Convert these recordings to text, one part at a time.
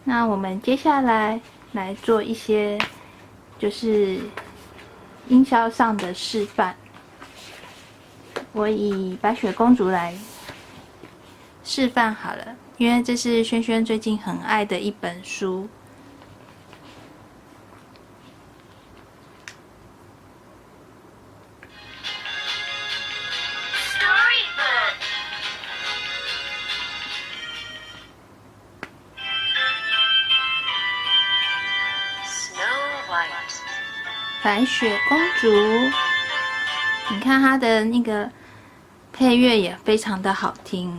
那我们接下来来做一些就是音效上的示范。我以白雪公主来示范好了，因为这是萱萱最近很爱的一本书。白雪公主，你看她的那个配乐也非常的好听。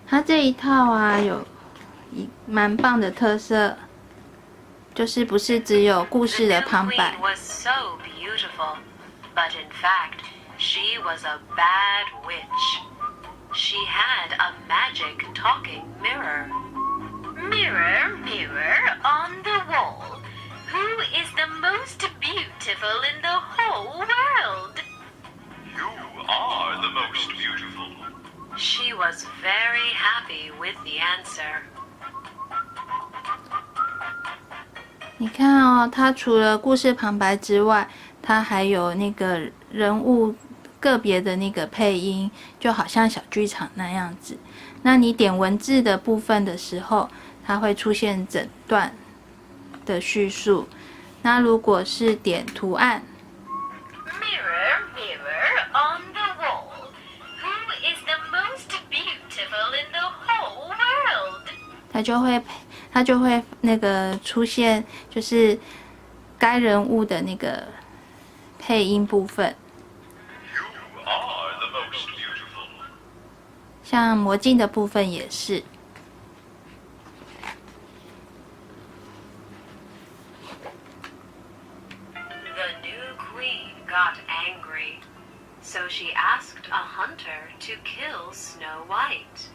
它这一套啊，有蛮棒的特色，就是不是只有故事的旁白。Mirror, mirror on the wall, who is the most beautiful in the whole world? You are the most beautiful. She was very happy with the answer. 你看哦，它除了故事旁白之外，它还有那个人物个别的那个配音，就好像小剧场那样子。那你点文字的部分的时候，它会出现整段的叙述。那如果是点图案 ，Mirror, mirror on the wall, who is the most beautiful in the whole world? 它就会那个出现，就是该人物的那个配音部分。You are the most beautiful. 像魔镜的部分也是。Got angry, so she asked a hunter to kill Snow White.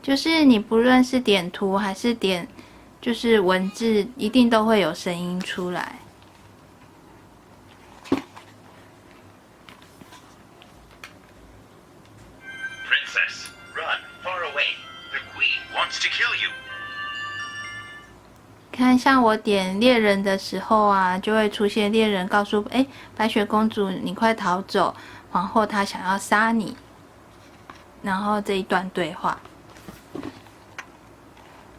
就是你不论是点图还是点就是文字，一定都会有声音出来。Princess, run far away. The queen wants to kill you. 看，像我点猎人的时候啊，就会出现猎人告诉白雪公主，你快逃走，皇后她想要杀你。然后这一段对话。